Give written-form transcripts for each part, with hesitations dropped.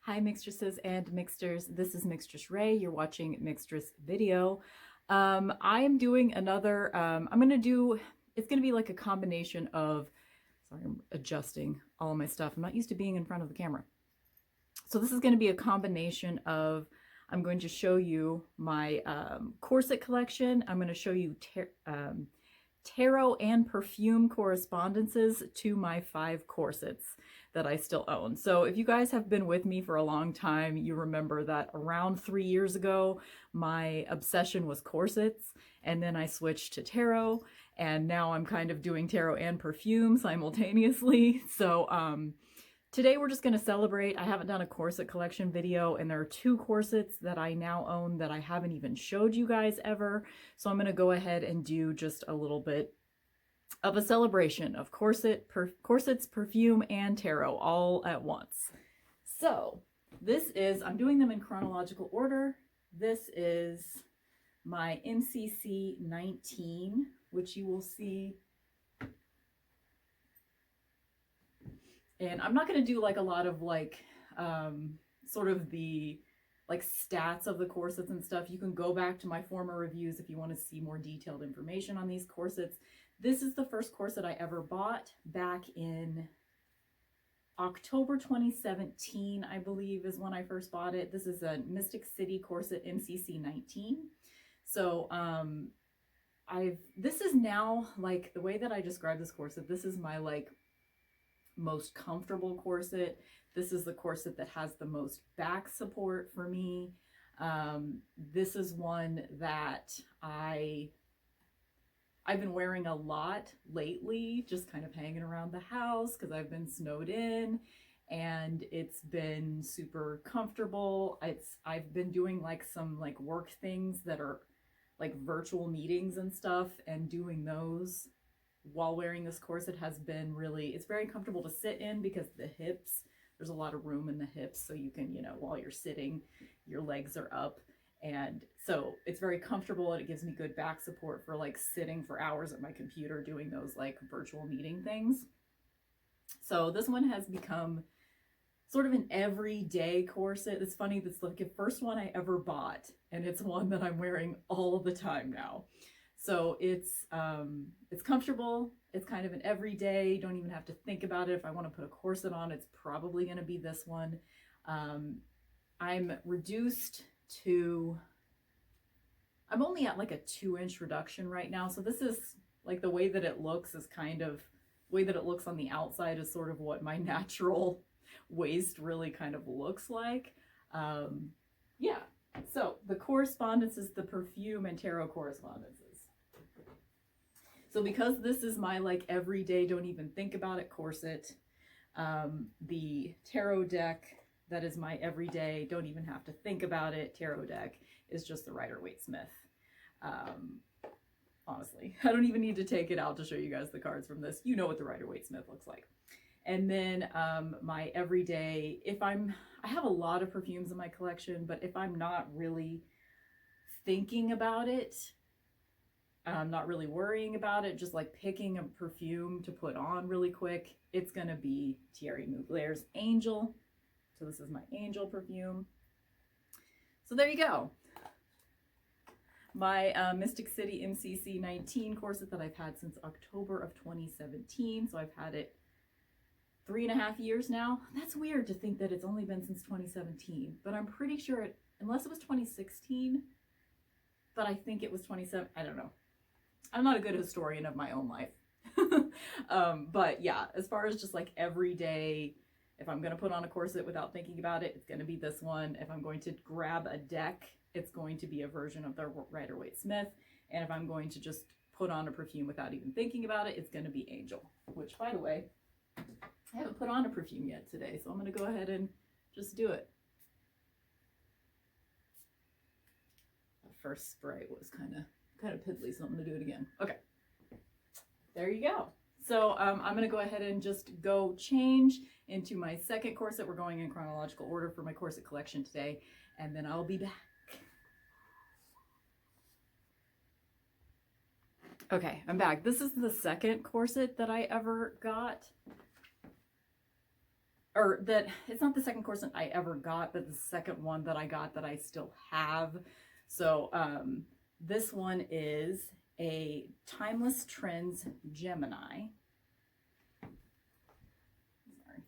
Hi mixtresses and mixters, this is mixtressrae. You're watching Mixtress Video. I am doing another, it's gonna be like a combination of, sorry, I'm adjusting all of my stuff. I'm not used to being in front of the camera. So this is gonna be a combination of, I'm going to show you my corset collection. I'm gonna show you tarot and perfume correspondences to my 5 corsets that I still own. So if you guys have been with me for a long time, you remember that around 3 years ago, my obsession was corsets, and then I switched to tarot, and now I'm kind of doing tarot and perfume simultaneously. So today we're just going to celebrate. I haven't done a corset collection video, and there are 2 corsets that I now own that I haven't even showed you guys ever. So I'm going to go ahead and do just a little bit of a celebration of corsets, perfume, and tarot all at once. So this is, I'm doing them in chronological order. This is my MCC 19, which you will see. And I'm not going to do like a lot of like sort of the like stats of the corsets and stuff. You can go back to my former reviews if you want to see more detailed information on these corsets. This is the first corset I ever bought back in October 2017, I believe is when I first bought it. This is a Mystic City corset MCC 19. So this is now like the way that I describe this corset, this is my like most comfortable corset. This is the corset that has the most back support for me. This is one that I've been wearing a lot lately, just kind of hanging around the house because I've been snowed in, and it's been super comfortable. I've been doing like some like work things that are like virtual meetings and stuff, and doing those while wearing this corset has been really, it's very comfortable to sit in because the hips, there's a lot of room in the hips, so you can, you know, while you're sitting, your legs are up. And so it's very comfortable, and it gives me good back support for like sitting for hours at my computer doing those like virtual meeting things. So this one has become sort of an everyday corset. It's funny, that's like the first one I ever bought, and it's one that I'm wearing all the time now. So it's comfortable. It's kind of an everyday, don't even have to think about it. If I want to put a corset on, it's probably going to be this one. I'm reduced to, I'm only at like a 2-inch reduction right now. So this is like the way that it looks is kind of, way that it looks on the outside is sort of what my natural waist really kind of looks like. Yeah, so the correspondences, the perfume and tarot correspondences. So because this is my like everyday, don't even think about it corset, the tarot deck that is my everyday, don't even have to think about it tarot deck is just the Rider-Waite-Smith. Honestly, I don't even need to take it out to show you guys the cards from this. You know what the Rider-Waite-Smith looks like. And then my everyday, I have a lot of perfumes in my collection, but if I'm not really thinking about it, I'm not really worrying about it, just like picking a perfume to put on really quick, it's gonna be Thierry Mugler's Angel. So this is my Angel perfume. So there you go. My Mystic City MCC 19 corset that I've had since October of 2017. So I've had it 3.5 years now. That's weird to think that it's only been since 2017, but I'm pretty sure it, unless it was 2016, but I think it was 27, I don't know. I'm not a good historian of my own life. But yeah, as far as just like everyday, if I'm going to put on a corset without thinking about it, it's going to be this one. If I'm going to grab a deck, it's going to be a version of the Rider-Waite-Smith. And if I'm going to just put on a perfume without even thinking about it, it's going to be Angel, which, by the way, I haven't put on a perfume yet today, so I'm going to go ahead and just do it. The first spray was kind of piddly, so I'm going to do it again. Okay, there you go. So I'm going to go ahead and just go change into my second corset. We're going in chronological order for my corset collection today, and then I'll be back. Okay, I'm back. This is the second corset that I ever got. or that it's not the second corset I ever got, but the second one that I got that I still have. So this one is a Timeless Trends Gemini. Sorry.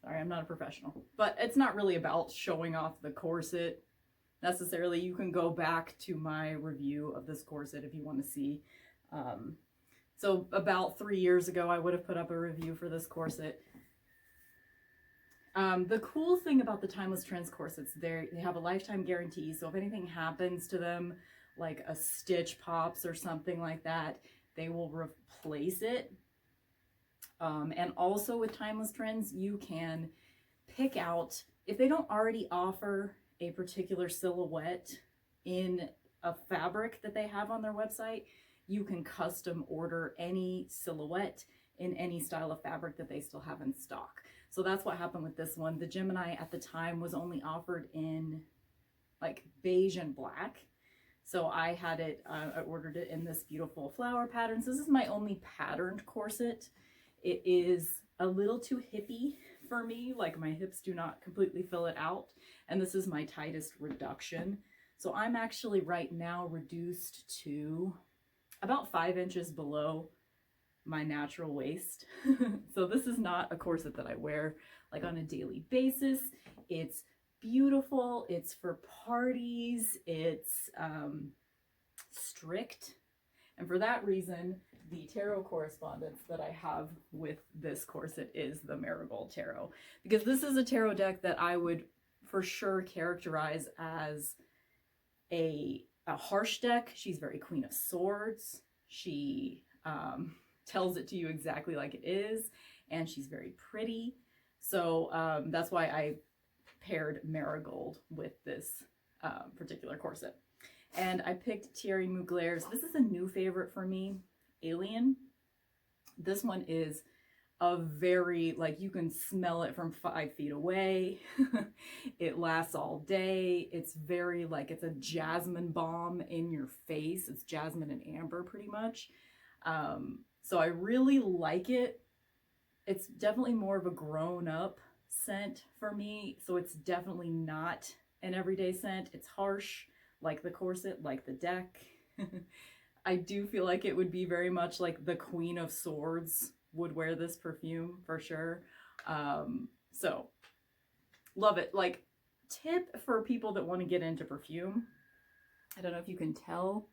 Sorry, I'm not a professional, but it's not really about showing off the corset necessarily. You can go back to my review of this corset if you want to see. So about 3 years ago, I would have put up a review for this corset. The cool thing about the Timeless Trends corsets, they have a lifetime guarantee. So if anything happens to them, like a stitch pops or something like that, they will replace it. And also with Timeless Trends, you can pick out, if they don't already offer a particular silhouette in a fabric that they have on their website, you can custom order any silhouette in any style of fabric that they still have in stock. So that's what happened with this one. The Gemini at the time was only offered in like beige and black. So I had it, I ordered it in this beautiful flower pattern. So this is my only patterned corset. It is a little too hippie for me, like my hips do not completely fill it out. And this is my tightest reduction. So I'm actually right now reduced to about 5 inches below my natural waist. So this is not a corset that I wear like on a daily basis. It's beautiful. It's for parties. It's strict. And for that reason, the tarot correspondence that I have with this corset is the Marigold Tarot, because this is a tarot deck that I would for sure characterize as a harsh deck. She's very Queen of Swords. She tells it to you exactly like it is, and she's very pretty. So that's why I paired Marigold with this particular corset. And I picked Thierry Mugler's. This is a new favorite for me, Alien. This one is a very, like, you can smell it from 5 feet away. It lasts all day. It's very, like, it's a jasmine bomb in your face. It's jasmine and amber pretty much. So I really like it. It's definitely more of a grown-up scent for me. So it's definitely not an everyday scent. It's harsh, like the corset, like the deck. I do feel like it would be very much like the Queen of Swords would wear this perfume for sure. So love it. Like, tip for people that want to get into perfume, I don't know if you can tell,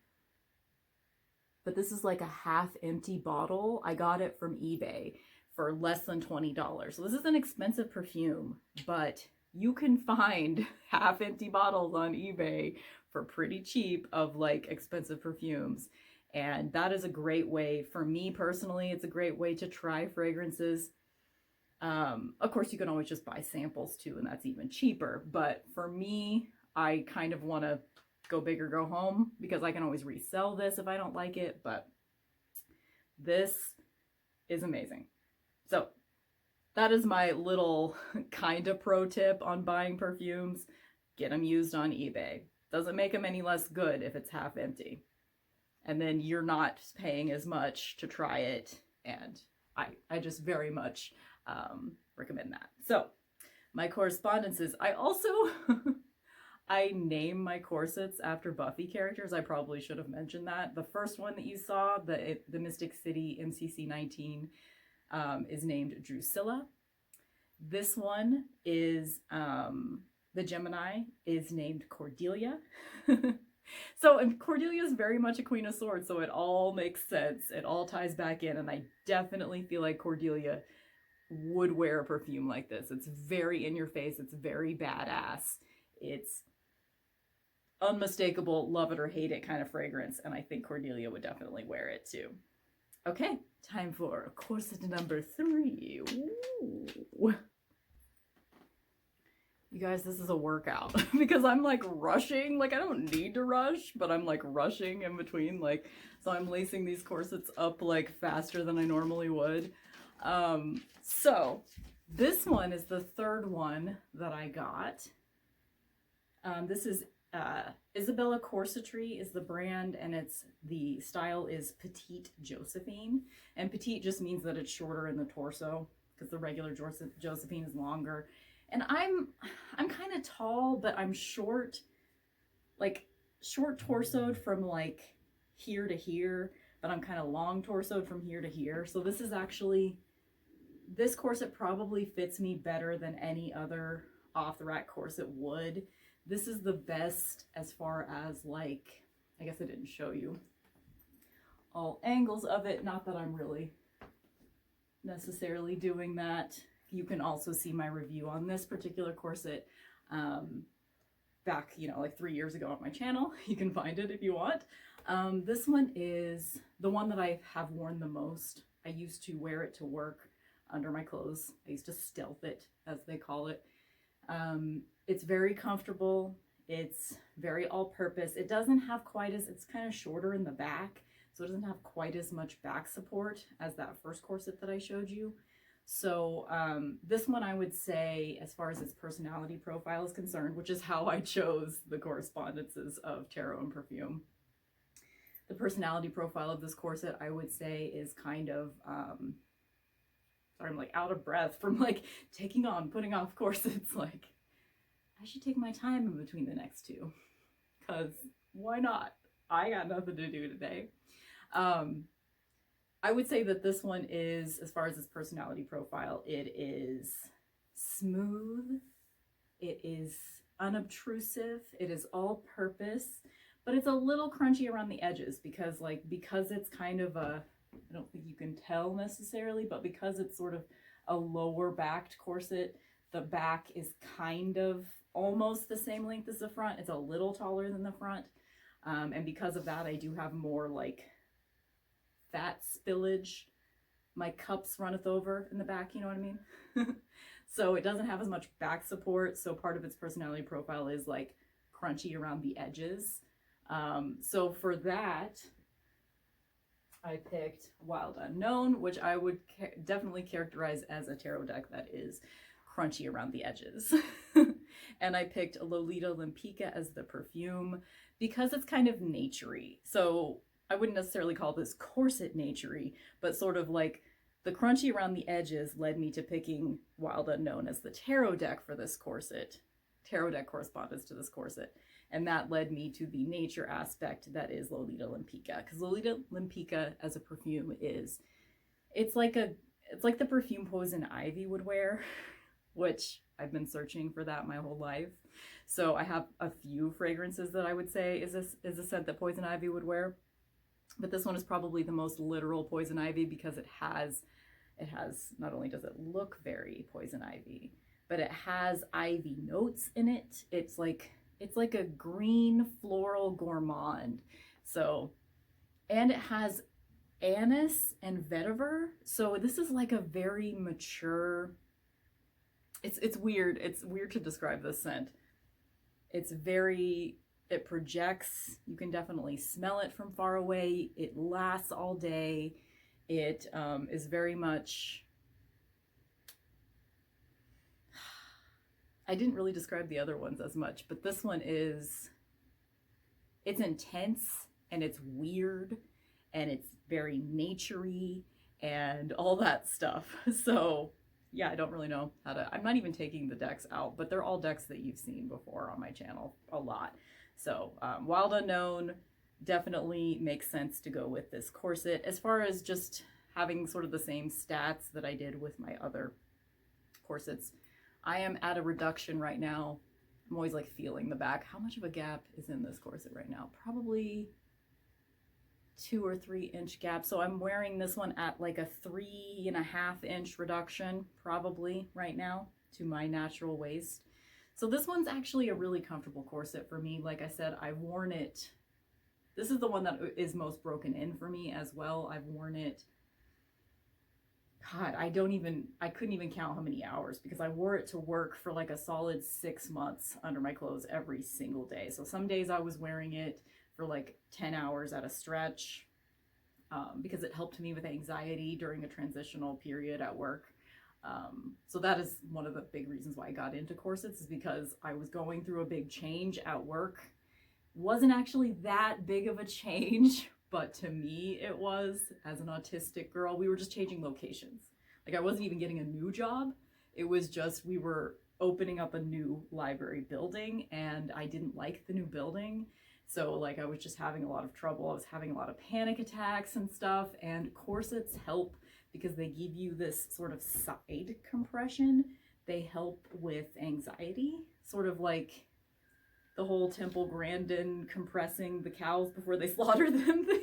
but this is like a half empty bottle. I got it from eBay for less than $20. So this is an expensive perfume, but you can find half empty bottles on eBay for pretty cheap of like expensive perfumes. And that is a great way, for me personally, it's a great way to try fragrances. Of course, you can always just buy samples too, and that's even cheaper. But for me, I kind of want to go big or go home, because I can always resell this if I don't like it. But this is amazing. So that is my little kind of pro tip on buying perfumes. Get them used on eBay. Doesn't make them any less good if it's half empty. And then you're not paying as much to try it. And I just very much recommend that. So my correspondences, I also, I name my corsets after Buffy characters. I probably should have mentioned that. The first one that you saw, the Mystic City MCC 19, is named Drusilla. This one is, the Gemini is named Cordelia. So, and Cordelia is very much a Queen of Swords, so it all makes sense. It all ties back in, and I definitely feel like Cordelia would wear a perfume like this. It's very in your face. It's very badass. It's unmistakable, love it or hate it kind of fragrance, and I think Cordelia would definitely wear it too. Okay, time for corset number 3. Ooh. You guys, this is a workout because I'm like rushing. Like, I don't need to rush, but I'm like rushing in between. Like, so I'm lacing these corsets up like faster than I normally would. So this one is the third one that I got. This is Isabella Corsetry is the brand, and the style is Petite Josephine. And petite just means that it's shorter in the torso, because the regular Josephine is longer. And I'm kind of tall, but I'm short, like short torsoed from like here to here, but I'm kind of long torsoed from here to here. So this corset probably fits me better than any other off the rack corset would. This is the best as far as like, I guess I didn't show you all angles of it. Not that I'm really necessarily doing that. You can also see my review on this particular corset back, like 3 years ago on my channel. You can find it if you want. This one is the one that I have worn the most. I used to wear it to work under my clothes. I used to stealth it, as they call it. It's very comfortable. It's very all-purpose. It doesn't have it's kind of shorter in the back, so it doesn't have quite as much back support as that first corset that I showed you. So this one I would say, as far as its personality profile is concerned, which is how I chose the Correspondences of Tarot and Perfume. The personality profile of this corset, I would say, is kind of, sorry, I'm like out of breath from like putting off corsets. Like, I should take my time in between the next two, because why not? I got nothing to do today. I would say that this one is, as far as its personality profile, it is smooth, it is unobtrusive, it is all-purpose, but it's a little crunchy around the edges because it's kind of I don't think you can tell necessarily, but because it's sort of a lower backed corset, the back is kind of almost the same length as the front. It's a little taller than the front. And because of that, I do have more like fat spillage. My cups runneth over in the back, you know what I mean? So it doesn't have as much back support. So part of its personality profile is like crunchy around the edges. So for that, I picked Wild Unknown, which I would definitely characterize as a tarot deck that is crunchy around the edges. And I picked Lolita Limpica as the Perfume because it's kind of naturey. So I wouldn't necessarily call this corset naturey, but sort of like the crunchy around the edges led me to picking Wild Unknown as the tarot deck for this corset. Tarot deck correspondence to this corset. And that led me to the nature aspect that is Lolita Limpica. Because Lolita Limpica as a perfume it's like the perfume Poison Ivy would wear, which I've been searching for that my whole life. So I have a few fragrances that I would say is a scent that Poison Ivy would wear. But this one is probably the most literal Poison Ivy because it has, not only does it look very Poison Ivy, but it has ivy notes in it. It's like a green floral gourmand. So, and it has anise and vetiver. So this is like a very mature, it's weird. It's weird to describe this scent. It projects. You can definitely smell it from far away. It lasts all day. It is very much, I didn't really describe the other ones as much, but this one it's intense and it's weird and it's very naturey and all that stuff. So yeah, I don't really know I'm not even taking the decks out, but they're all decks that you've seen before on my channel a lot. So Wild Unknown definitely makes sense to go with this corset. As far as just having sort of the same stats that I did with my other corsets, I am at a reduction right now. I'm always like feeling the back. How much of a gap is in this corset right now? Probably 2 or 3 inch gap. So I'm wearing this one at like a 3.5 inch reduction probably right now to my natural waist. So this one's actually a really comfortable corset for me. Like I said, I've worn it. This is the one that is most broken in for me as well. I've worn it, God, I couldn't even count how many hours because I wore it to work for like a solid 6 months under my clothes every single day. So some days I was wearing it for like 10 hours at a stretch because it helped me with anxiety during a transitional period at work. So that is one of the big reasons why I got into corsets, is because I was going through a big change at work wasn't actually that big of a change, but to me it was. As an autistic girl, we were just changing locations. Like, I wasn't even getting a new job. It was just, we were opening up a new library building, and I didn't like the new building. So like, I was just having a lot of trouble. I was having a lot of panic attacks and stuff, and corsets help because they give you this sort of side compression. They help with anxiety, sort of like the whole Temple Grandin compressing the cows before they slaughter them thing.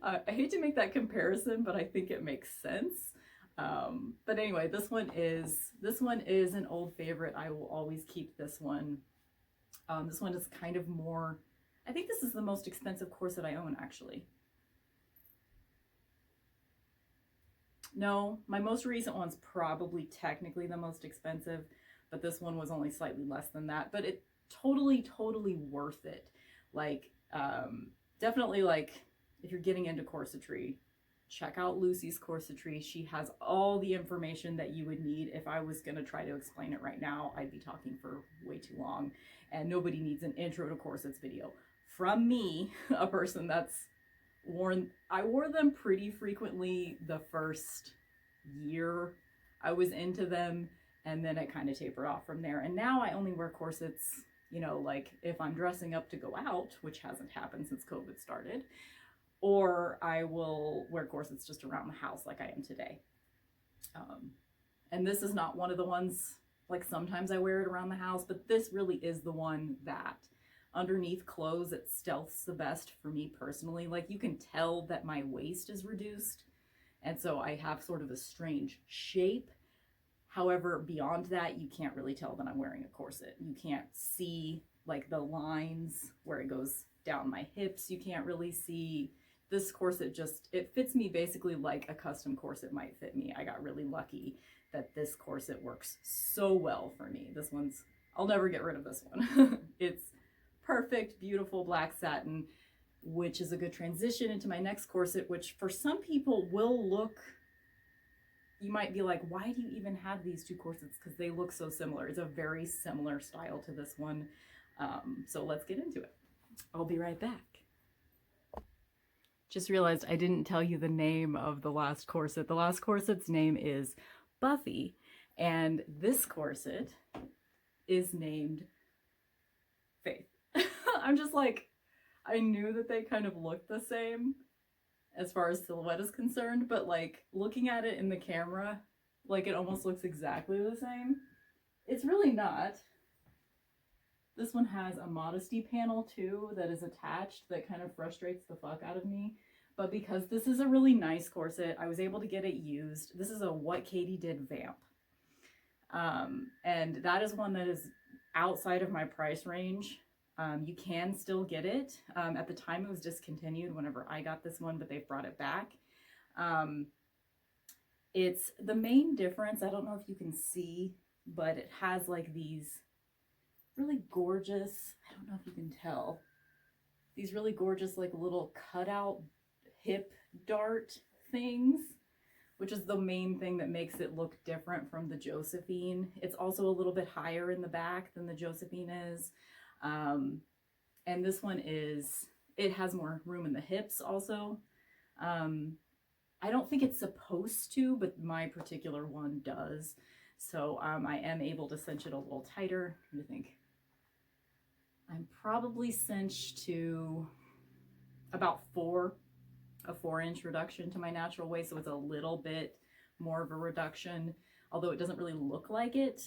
I hate to make that comparison, but I think it makes sense. But anyway, this one is an old favorite. I will always keep this one. This one is kind of more, I think this is the most expensive corset I own, actually. No, my most recent one's probably technically the most expensive, but this one was only slightly less than that. But it totally worth it. Like, definitely, like, if you're getting into corsetry, check out Lucy's Corsetry. She has all the information that you would need. If I was going to try to explain it right now, I'd be talking for way too long, and nobody needs an intro to corsets video from me, a person that's I wore them pretty frequently the first year I was into them, and then it kind of tapered off from there. And now I only wear corsets, you know, like if I'm dressing up to go out, which hasn't happened since COVID started, or I will wear corsets just around the house like I am today. And this is not one of the ones, like sometimes I wear it around the house, but this really is the one that underneath clothes, it stealths the best for me personally. Like, you can tell that my waist is reduced, and so I have sort of a strange shape. However, beyond that, you can't really tell that I'm wearing a corset. You can't see like the lines where it goes down my hips. You can't really see. This corset just, it fits me basically like a custom corset might fit me. I got really lucky that this corset works so well for me. This one's, I'll never get rid of this one. It's perfect, beautiful black satin, which is a good transition into my next corset, which for some people will look, you might be like, why do you even have these two corsets? Because they look so similar. It's a very similar style to this one. So let's get into it. I'll be right back. Just realized I didn't tell you the name of the last corset. The last corset's name is Buffy, and this corset is named Faith. I'm just like, I knew that they kind of looked the same as far as silhouette is concerned, but like looking at it in the camera, like it almost looks exactly the same. It's really not. This one has a modesty panel too that is attached that kind of frustrates the fuck out of me. But because this is a really nice corset, I was able to get it used. This is a What Katie Did vamp. And that is one that is outside of my price range. You can still get it. At the time it was discontinued whenever I got this one, but they've brought it back. It's the main difference, I don't know if you can see, but it has like these really gorgeous, I don't know if you can tell, these really gorgeous like little cutout hip dart things, which is the main thing that makes it look different from the Josephine. It's also a little bit higher in the back than the Josephine is. And this one is, it has more room in the hips also. I don't think it's supposed to, but my particular one does. So I am able to cinch it a little tighter. Let me think. I'm probably cinched to about a 4-inch reduction to my natural waist. So it's a little bit more of a reduction, although it doesn't really look like it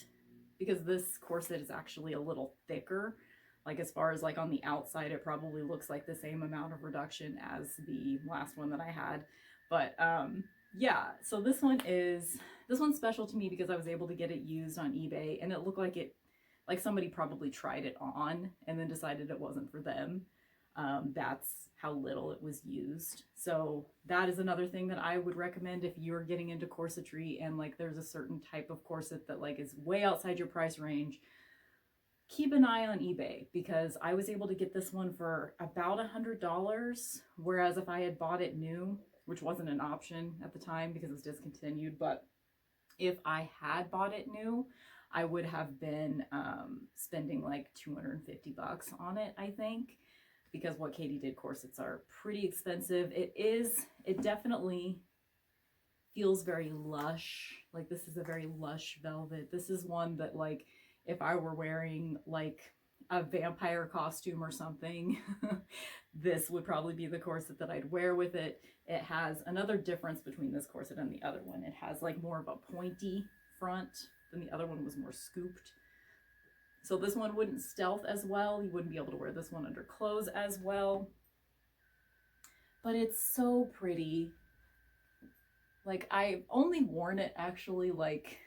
because this corset is actually a little thicker. Like as far as like on the outside, it probably looks like the same amount of reduction as the last one that I had. But yeah, so this one's special to me because I was able to get it used on eBay, and it looked like like somebody probably tried it on and then decided it wasn't for them. That's how little it was used. So that is another thing that I would recommend if you're getting into corsetry and like there's a certain type of corset that like is way outside your price range. Keep an eye on eBay because I was able to get this one for about $100, whereas if I had bought it new, which wasn't an option at the time because it was discontinued, but if I had bought it new, I would have been spending like $250 on it, I think, because what Katie did corsets are pretty expensive. It definitely feels very lush. Like this is a very lush velvet. This is one that, like, if I were wearing like a vampire costume or something, this would probably be the corset that I'd wear with it. It has another difference between this corset and the other one. It has like more of a pointy front than the other one was more scooped. So this one wouldn't stealth as well. You wouldn't be able to wear this one under clothes as well. But it's so pretty. Like, I've only worn it actually like,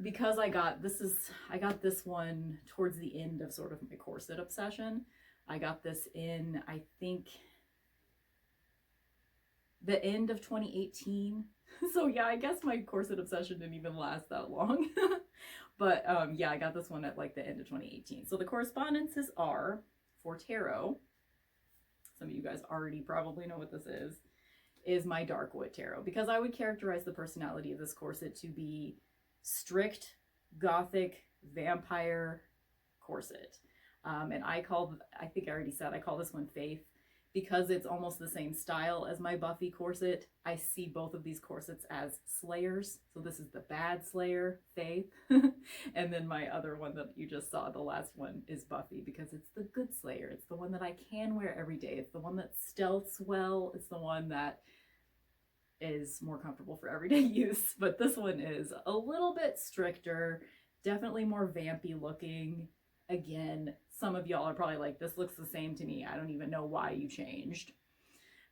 because I got this one towards the end of sort of my corset obsession. I got this in, I think, the end of 2018. So yeah, I guess my corset obsession didn't even last that long. But yeah, I got this one at like the end of 2018. So the correspondences are for tarot. Some of you guys already probably know what this is my dark wood tarot, because I would characterize the personality of this corset to be strict, gothic, vampire corset. And I think I already said, I call this one Faith, because it's almost the same style as my Buffy corset. I see both of these corsets as slayers. So this is the bad slayer, Faith. And then my other one that you just saw, the last one, is Buffy, because it's the good slayer. It's the one that I can wear every day. It's the one that stealths well. It's the one that is more comfortable for everyday use. But this one is a little bit stricter, definitely more vampy looking. Again, some of y'all are probably like, this looks the same to me. I don't even know why you changed.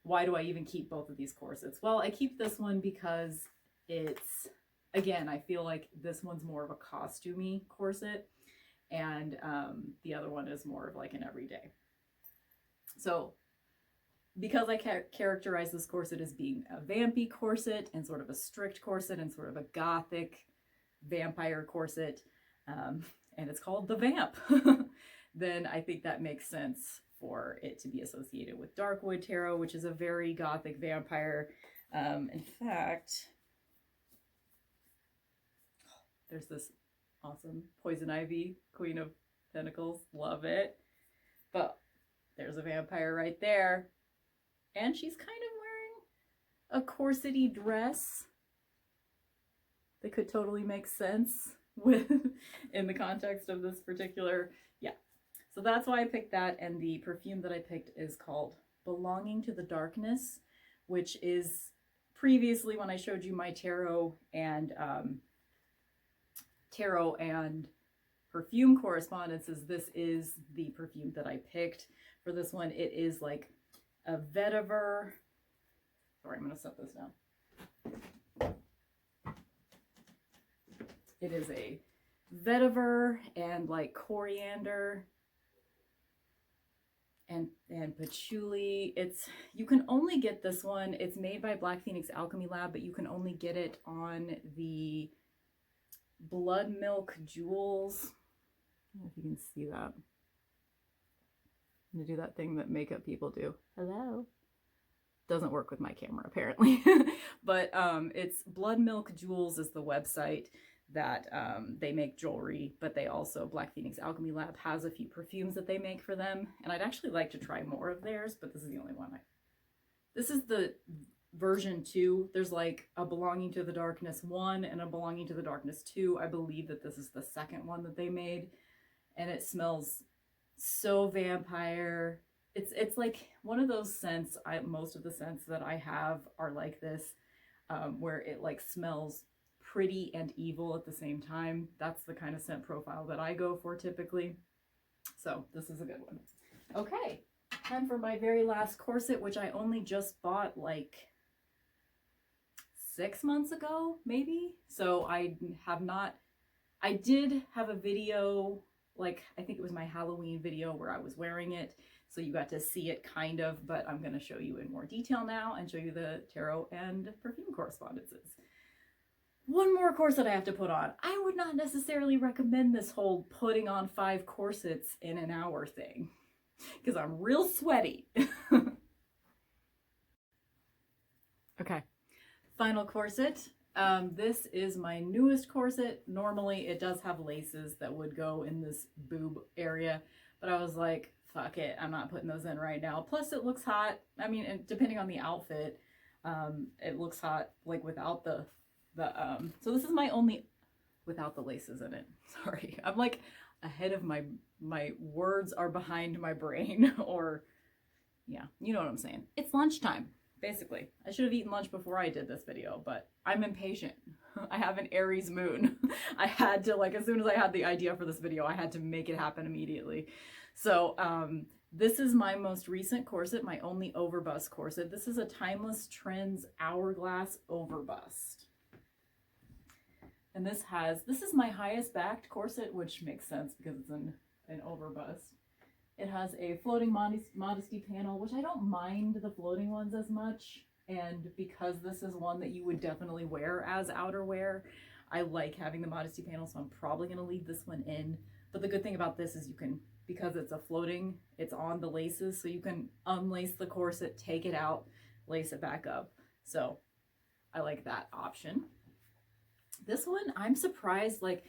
Why do I even keep both of these corsets? Well, I keep this one because it's, again, I feel like this one's more of a costumey corset, and the other one is more of like an everyday. So because I characterize this corset as being a vampy corset and sort of a strict corset and sort of a gothic vampire corset, and it's called the Vamp, then I think that makes sense for it to be associated with Darkwood Tarot, which is a very gothic vampire. In fact, there's this awesome Poison Ivy, Queen of Pentacles, love it. But there's a vampire right there. And she's kind of wearing a corsety dress that could totally make sense with in the context of this particular, yeah. So that's why I picked that, and the perfume that I picked is called Belonging to the Darkness, which is previously, when I showed you my tarot and perfume correspondences, this is the perfume that I picked for this one. It is like a vetiver. Sorry, I'm going to set this down. It is a vetiver and like coriander and patchouli. You can only get this one. It's made by Black Phoenix Alchemy Lab, but you can only get it on the Blood Milk Jewels. I don't know if you can see that. I'm gonna do that thing that makeup people do. Hello. Doesn't work with my camera apparently. But it's Blood Milk Jewels is the website that they make jewelry, but they also, Black Phoenix Alchemy Lab has a few perfumes that they make for them, and I'd actually like to try more of theirs, but this is the only one. This is the version 2. There's like a Belonging to the Darkness 1 and a Belonging to the Darkness 2. I believe that this is the second one that they made, and it smells so vampire. It's like one of those scents, most of the scents that I have are like this, where it like smells pretty and evil at the same time. That's the kind of scent profile that I go for typically. So this is a good one. Okay, time for my very last corset, which I only just bought like 6 months ago, maybe. So I did have a video, like I think it was my Halloween video where I was wearing it. So you got to see it kind of, but I'm going to show you in more detail now and show you the tarot and perfume correspondences. One more corset I have to put on. I would not necessarily recommend this whole putting on 5 corsets in an hour thing, because I'm real sweaty. Okay, final corset. This is my newest corset. Normally it does have laces that would go in this boob area, but I was like, fuck it, I'm not putting those in right now. Plus it looks hot. I mean, and depending on the outfit, it looks hot like without the so this is my only, without the laces in it. Sorry. I'm like ahead of my words are behind my brain, or yeah, you know what I'm saying. It's lunchtime. Basically, I should have eaten lunch before I did this video, but I'm impatient. I have an Aries moon. I had to, like, as soon as I had the idea for this video, I had to make it happen immediately. So this is my most recent corset, my only overbust corset. This is a Timeless Trends Hourglass Overbust. And this is my highest backed corset, which makes sense because it's an overbust. It has a floating modesty panel, which I don't mind the floating ones as much. And because this is one that you would definitely wear as outerwear, I like having the modesty panel, so I'm probably going to leave this one in. But the good thing about this is you can, because it's a floating, it's on the laces, so you can unlace the corset, take it out, lace it back up. So I like that option. This one, I'm surprised, like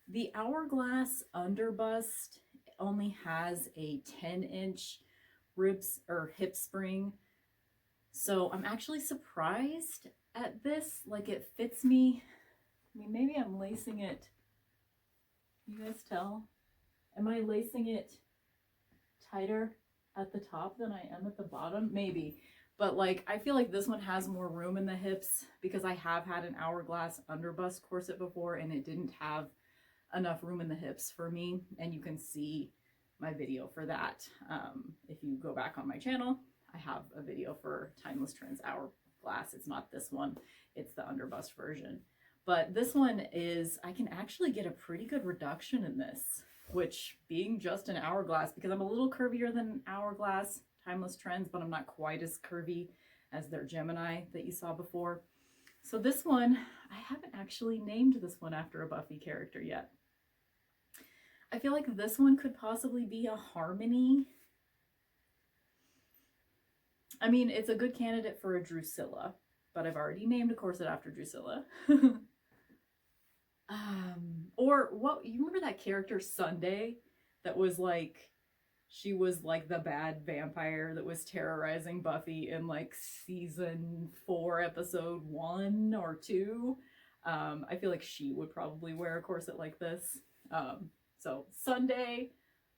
the Hourglass Underbust only has a 10-inch ribs or hip spring. So I'm actually surprised at this. Like it fits me. I mean, maybe I'm lacing it. You guys tell? Am I lacing it tighter at the top than I am at the bottom? Maybe. But like, I feel like this one has more room in the hips because I have had an Hourglass Underbust corset before and it didn't have enough room in the hips for me, and you can see my video for that. If you go back on my channel, I have a video for Timeless Trends Hourglass. It's not this one, it's the underbust version. But this one is, I can actually get a pretty good reduction in this, which being just an Hourglass, because I'm a little curvier than Hourglass Timeless Trends, but I'm not quite as curvy as their Gemini that you saw before. So this one, I haven't actually named this one after a Buffy character yet. I feel like this one could possibly be a Harmony. I mean, it's a good candidate for a Drusilla, but I've already named a corset after Drusilla. Or what, you remember that character Sunday that was like, she was like the bad vampire that was terrorizing Buffy in like season 4, episode 1 or 2. I feel like she would probably wear a corset like this. So Sunday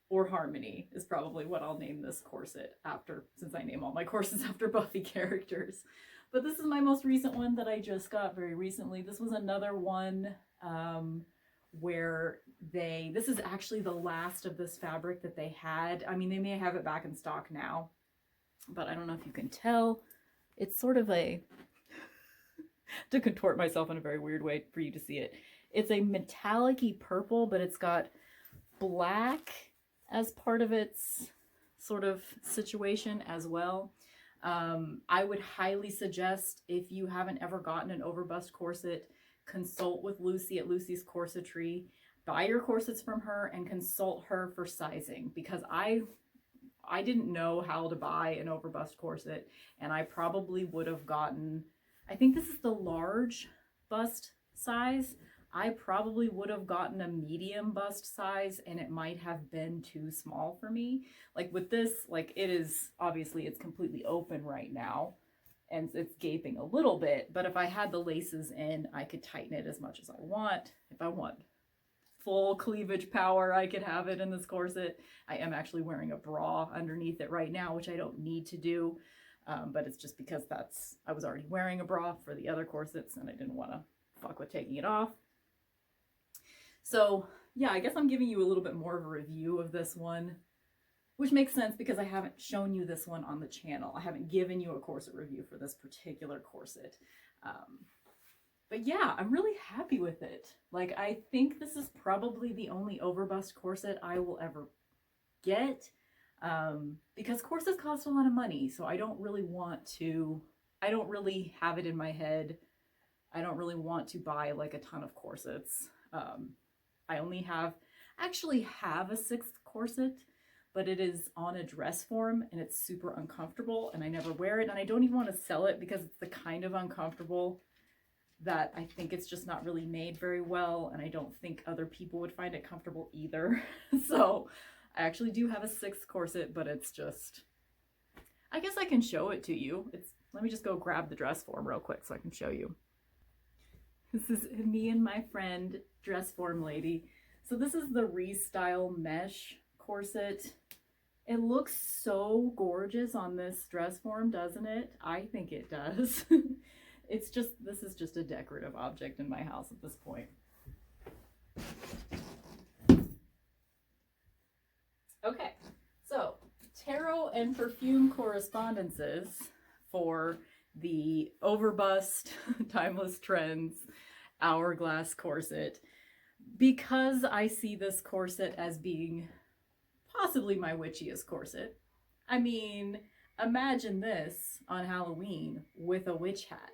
or Harmony is probably what I'll name this corset after, since I name all my corsets after Buffy characters. But this is my most recent one that I just got very recently. This was another one where this is actually the last of this fabric that they had. I mean, they may have it back in stock now, but I don't know if you can tell. It's sort of a, to contort myself in a very weird way for you to see it. It's a metallic-y purple, but it's got black as part of its sort of situation as well. I would highly suggest, if you haven't ever gotten an overbust corset, consult with Lucy at Lucy's Corsetry. Buy your corsets from her and consult her for sizing, because I didn't know how to buy an overbust corset, and I probably would have gotten, I think this is the large bust size. I probably would have gotten a medium bust size, and it might have been too small for me. Like with this, like it is, obviously it's completely open right now and it's gaping a little bit, but if I had the laces in, I could tighten it as much as I want. If I want full cleavage power, I could have it in this corset. I am actually wearing a bra underneath it right now, which I don't need to do, but it's just because I was already wearing a bra for the other corsets and I didn't want to fuck with taking it off. So yeah, I guess I'm giving you a little bit more of a review of this one, which makes sense because I haven't shown you this one on the channel. I haven't given you a corset review for this particular corset. But yeah, I'm really happy with it. Like, I think this is probably the only overbust corset I will ever get, because corsets cost a lot of money. So I don't really have it in my head. I don't really want to buy like a ton of corsets. I only actually have a 6th corset, but it is on a dress form and it's super uncomfortable and I never wear it, and I don't even want to sell it because it's the kind of uncomfortable that I think it's just not really made very well, and I don't think other people would find it comfortable either. So I actually do have a 6th corset, but it's just, I guess I can show it to you. Let me just go grab the dress form real quick so I can show you. This is me and my friend, dress form lady. So this is the Restyle mesh corset. It looks so gorgeous on this dress form, doesn't it? I think it does. This is just a decorative object in my house at this point. Okay, so Tarot and Perfume Correspondences for the Overbust, Timeless Trends, Hourglass corset. Because I see this corset as being possibly my witchiest corset. I mean, imagine this on Halloween with a witch hat.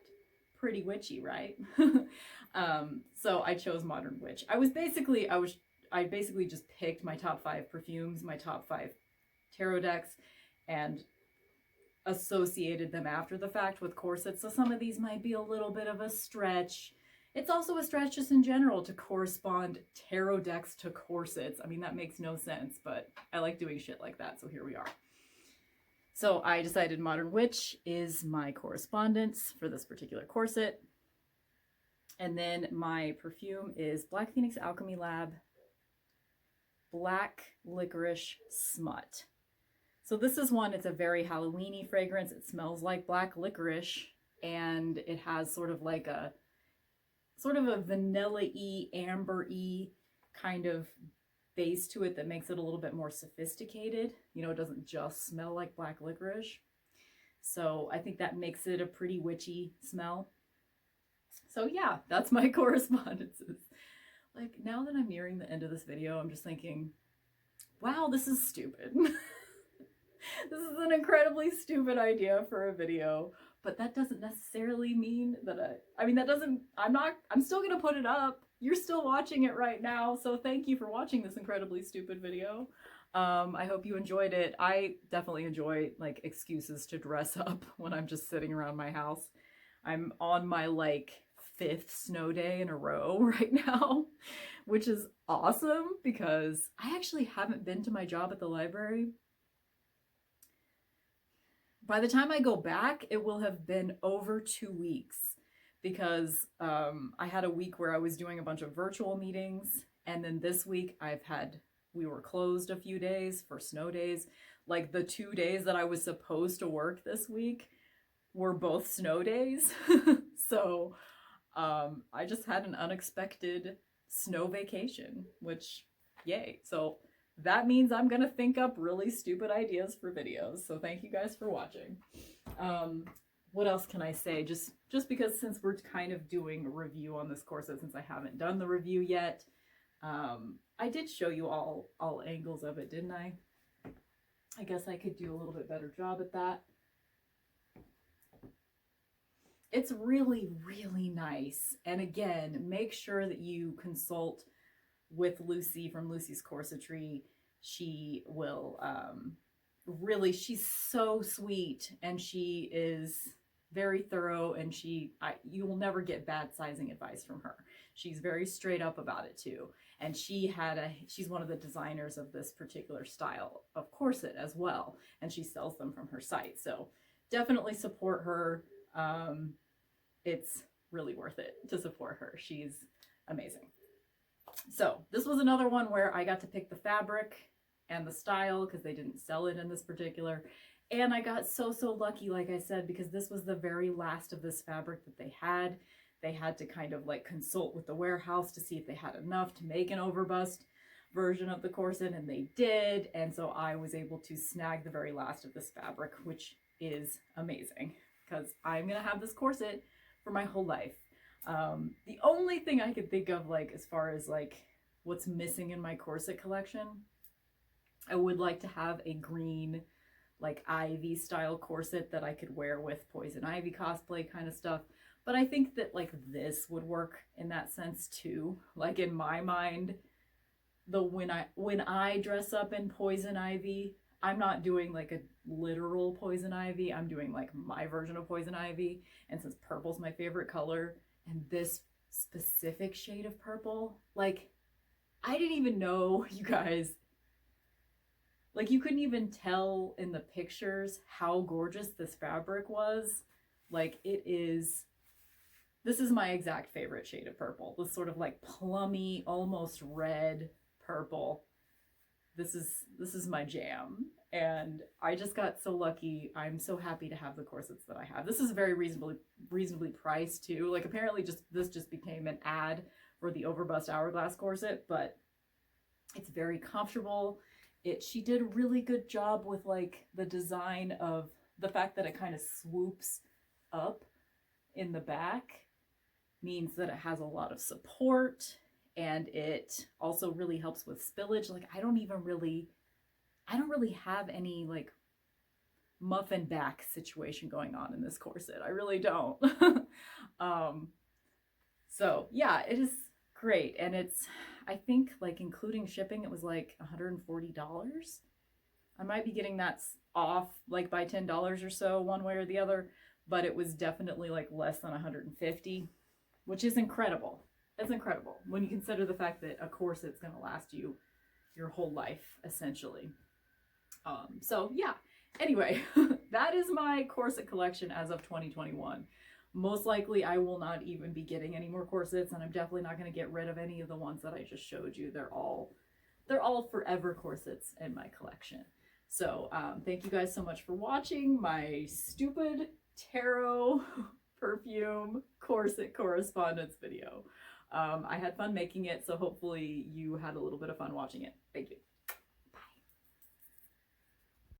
Pretty witchy, right? So I chose Modern Witch. I basically just picked my top 5 perfumes, my top 5 tarot decks, and associated them after the fact with corsets. So some of these might be a little bit of a stretch. It's also a stretch just in general to correspond tarot decks to corsets. I mean, that makes no sense, but I like doing shit like that, so here we are. So I decided Modern Witch is my correspondence for this particular corset. And then my perfume is Black Phoenix Alchemy Lab Black Licorice Smut. So this is one, it's a very Halloween-y fragrance. It smells like black licorice, and it has sort of a vanilla-y, amber-y kind of base to it that makes it a little bit more sophisticated. You know, it doesn't just smell like black licorice. So I think that makes it a pretty witchy smell. So yeah, that's my correspondences. Like, now that I'm nearing the end of this video, I'm just thinking, wow, this is stupid. This is an incredibly stupid idea for a video, but that doesn't necessarily mean that I'm still gonna put it up. You're still watching it right now, so thank you for watching this incredibly stupid video. I hope you enjoyed it. I definitely enjoy like excuses to dress up when I'm just sitting around my house. I'm on my like 5th snow day in a row right now, which is awesome because I actually haven't been to my job at the library. By the time I go back, it will have been over 2 weeks because I had a week where I was doing a bunch of virtual meetings, and then this week we were closed a few days for snow days. Like the 2 days that I was supposed to work this week were both snow days. So I just had an unexpected snow vacation, which yay. So that means I'm gonna think up really stupid ideas for videos. So thank you guys for watching. What else can I say? Just because since we're kind of doing a review on this corset, since I haven't done the review yet, I did show you all angles of it, didn't I? I guess I could do a little bit better job at that. It's really, really nice. And again, make sure that you consult with Lucy from Lucy's Corsetry. She will she's so sweet, and she is very thorough, and you will never get bad sizing advice from her. She's very straight up about it too. And she's one of the designers of this particular style of corset as well, and she sells them from her site. So definitely support her. It's really worth it to support her. She's amazing. So this was another one where I got to pick the fabric and the style because they didn't sell it in this particular. And I got so lucky, like I said, because this was the very last of this fabric that they had. They had to kind of like consult with the warehouse to see if they had enough to make an overbust version of the corset, and they did. And so I was able to snag the very last of this fabric, which is amazing because I'm gonna have this corset for my whole life. The only thing I could think of, like, as far as like what's missing in my corset collection, I would like to have a green, like ivy style corset that I could wear with Poison Ivy cosplay kind of stuff. But I think that like this would work in that sense too. Like in my mind, when I dress up in Poison Ivy, I'm not doing like a literal Poison Ivy. I'm doing like my version of Poison Ivy. And since purple's my favorite color, And this specific shade of purple, like, I didn't even know, you guys, like, you couldn't even tell in the pictures how gorgeous this fabric was. Like, this is my exact favorite shade of purple. This sort of like plummy, almost red purple. This is my jam. And I just got so lucky. I'm so happy to have the corsets that I have. This is very reasonably priced too. Like, apparently this just became an ad for the overbust hourglass corset, but it's very comfortable. She did a really good job with like the design of the fact that it kind of swoops up in the back, means that it has a lot of support, and it also really helps with spillage. Like, I don't really have any like muffin back situation going on in this corset. I really don't. So yeah, it is great. And it's, I think, like, including shipping, it was like $140. I might be getting that off like by $10 or so one way or the other, but it was definitely like less than 150, which is incredible. That's incredible when you consider the fact that a corset's going to last you your whole life, essentially. So yeah, anyway, that is my corset collection as of 2021. Most likely I will not even be getting any more corsets, and I'm definitely not going to get rid of any of the ones that I just showed you. They're all forever corsets in my collection. So thank you guys so much for watching my stupid tarot perfume corset correspondence video. I had fun making it, so hopefully you had a little bit of fun watching it. Thank you.